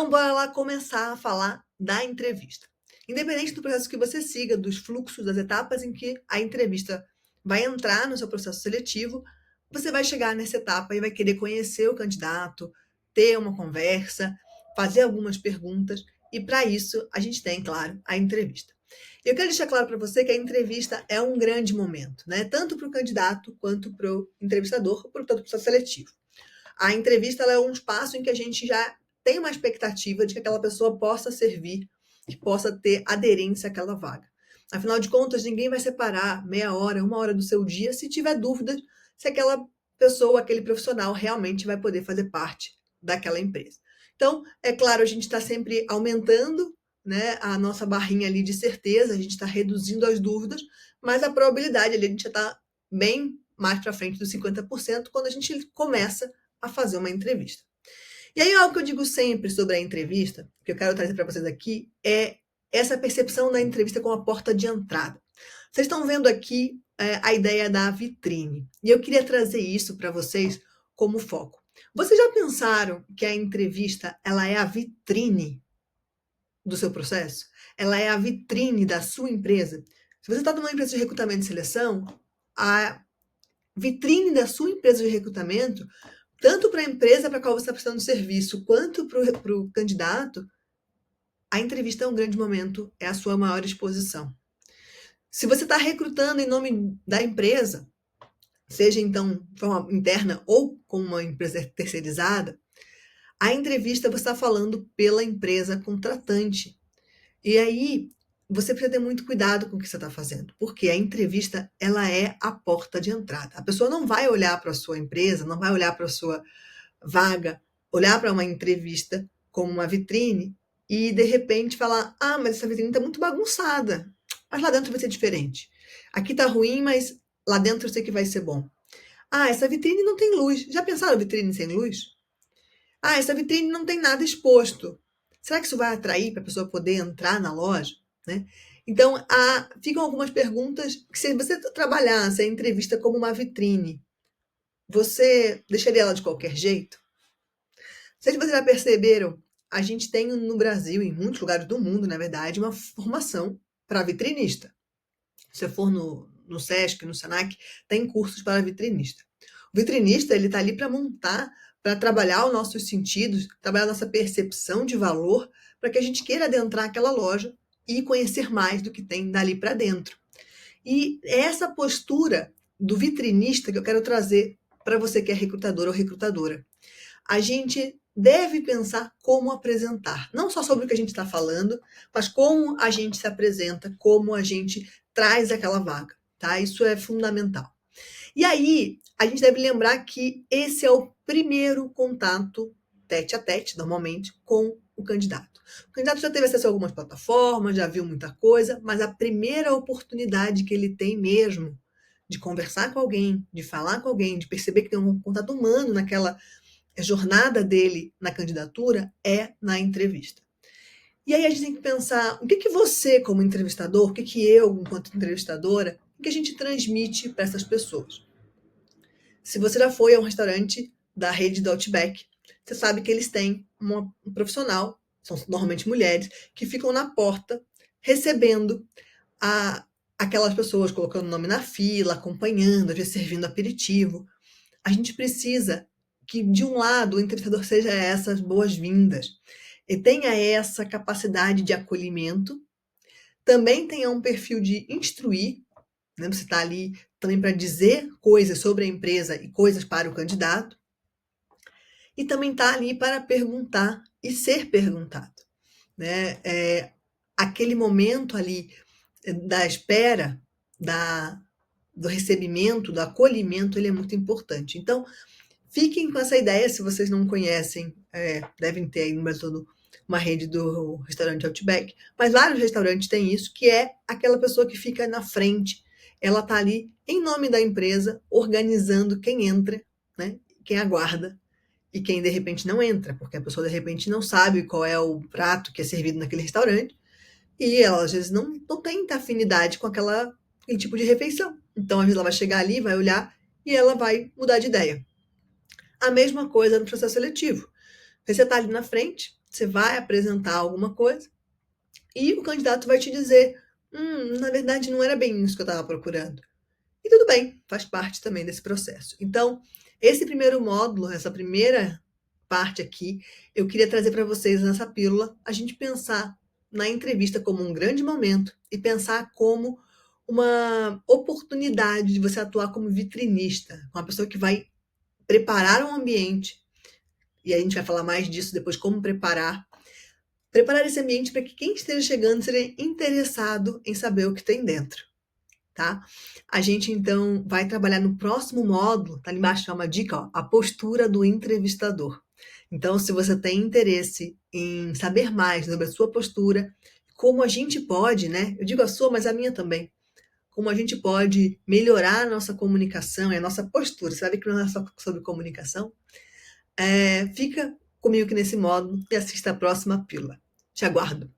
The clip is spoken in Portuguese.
Então, bora lá começar a falar da entrevista. Independente do processo que você siga, dos fluxos, das etapas em que a entrevista vai entrar no seu processo seletivo, você vai chegar nessa etapa e vai querer conhecer o candidato, ter uma conversa, fazer algumas perguntas, e para isso a gente tem, claro, a entrevista. Eu quero deixar claro para você que a entrevista é um grande momento, né? Tanto para o candidato quanto para o entrevistador, portanto, para o processo seletivo. A entrevista ela é um espaço em que a gente já tem uma expectativa de que aquela pessoa possa servir, que possa ter aderência àquela vaga. Afinal de contas, ninguém vai separar meia hora, uma hora do seu dia se tiver dúvidas se aquela pessoa, aquele profissional realmente vai poder fazer parte daquela empresa. Então, é claro, a gente está sempre aumentando, né, a nossa barrinha ali de certeza, a gente está reduzindo as dúvidas, mas a probabilidade ali a gente já está bem mais para frente dos 50% quando a gente começa a fazer uma entrevista. E aí, algo que eu digo sempre sobre a entrevista, que eu quero trazer para vocês aqui, é essa percepção da entrevista como a porta de entrada. Vocês estão vendo aqui a ideia da vitrine, e eu queria trazer isso para vocês como foco. Vocês já pensaram que a entrevista ela é a vitrine do seu processo? Ela é a vitrine da sua empresa? Se você está numa empresa de recrutamento e seleção, a vitrine da sua empresa de recrutamento, tanto para a empresa para a qual você está prestando serviço, quanto para o candidato, a entrevista é um grande momento, é a sua maior exposição. Se você está recrutando em nome da empresa, seja então de forma interna ou com uma empresa terceirizada, a entrevista você está falando pela empresa contratante. E aí você precisa ter muito cuidado com o que você está fazendo, porque a entrevista ela é a porta de entrada. A pessoa não vai olhar para a sua empresa, não vai olhar para a sua vaga, olhar para uma entrevista como uma vitrine e de repente falar: ah, mas essa vitrine está muito bagunçada, mas lá dentro vai ser diferente. Aqui está ruim, mas lá dentro eu sei que vai ser bom. Ah, essa vitrine não tem luz. Já pensaram vitrine sem luz? Ah, essa vitrine não tem nada exposto. Será que isso vai atrair para a pessoa poder entrar na loja? Né? Então, ficam algumas perguntas que, se você trabalhasse a entrevista como uma vitrine, você deixaria ela de qualquer jeito? Não sei se vocês já perceberam, a gente tem no Brasil, em muitos lugares do mundo, na verdade, uma formação para vitrinista. Se você for no SESC, no SENAC, tem cursos para vitrinista. O vitrinista, ele está ali para montar, para trabalhar os nossos sentidos, trabalhar a nossa percepção de valor, para que a gente queira adentrar aquela loja e conhecer mais do que tem dali para dentro. E é essa postura do vitrinista que eu quero trazer para você que é recrutador ou recrutadora. A gente deve pensar como apresentar, não só sobre o que a gente está falando, mas como a gente se apresenta, como a gente traz aquela vaga, tá? Isso é fundamental. E aí, a gente deve lembrar que esse é o primeiro contato, tete a tete, normalmente, com o candidato. O candidato já teve acesso a algumas plataformas, já viu muita coisa, mas a primeira oportunidade que ele tem mesmo de conversar com alguém, de falar com alguém, de perceber que tem um contato humano naquela jornada dele na candidatura é na entrevista. E aí a gente tem que pensar o que você, como entrevistador, o que eu, enquanto entrevistadora, o que a gente transmite para essas pessoas. Se você já foi a um restaurante da rede do Outback, você sabe que eles têm um profissional, são normalmente mulheres, que ficam na porta recebendo aquelas pessoas, colocando o nome na fila, acompanhando, às vezes servindo aperitivo. A gente precisa que, de um lado, o entrevistador seja essas boas-vindas e tenha essa capacidade de acolhimento, também tenha um perfil de instruir, né? Você está ali também para dizer coisas sobre a empresa e coisas para o candidato, e também está ali para perguntar e ser perguntado, né? Aquele momento ali da espera, do recebimento, do acolhimento, ele é muito importante. Então, fiquem com essa ideia, se vocês não conhecem, devem ter aí no Brasil todo uma rede do restaurante Outback, mas vários restaurantes têm isso, que é aquela pessoa que fica na frente, ela está ali em nome da empresa, organizando quem entra, né, quem aguarda e quem de repente não entra, porque a pessoa de repente não sabe qual é o prato que é servido naquele restaurante e ela às vezes não tem muita afinidade com aquele tipo de refeição. Então, às vezes ela vai chegar ali, vai olhar e ela vai mudar de ideia. A mesma coisa no processo seletivo. Você está ali na frente, você vai apresentar alguma coisa e o candidato vai te dizer: na verdade não era bem isso que eu estava procurando. E tudo bem, faz parte também desse processo. Então, esse primeiro módulo, essa primeira parte aqui, eu queria trazer para vocês nessa pílula, a gente pensar na entrevista como um grande momento e pensar como uma oportunidade de você atuar como vitrinista, uma pessoa que vai preparar um ambiente, e a gente vai falar mais disso depois, como preparar esse ambiente para que quem esteja chegando seja interessado em saber o que tem dentro, tá? A gente então vai trabalhar no próximo módulo, tá ali embaixo é uma dica, ó, a postura do entrevistador. Então, se você tem interesse em saber mais sobre a sua postura, como a gente pode, né? Eu digo a sua, mas a minha também. Como a gente pode melhorar a nossa comunicação e a nossa postura. Você vai ver que não é só sobre comunicação. Fica comigo aqui nesse módulo e assista a próxima pílula. Te aguardo.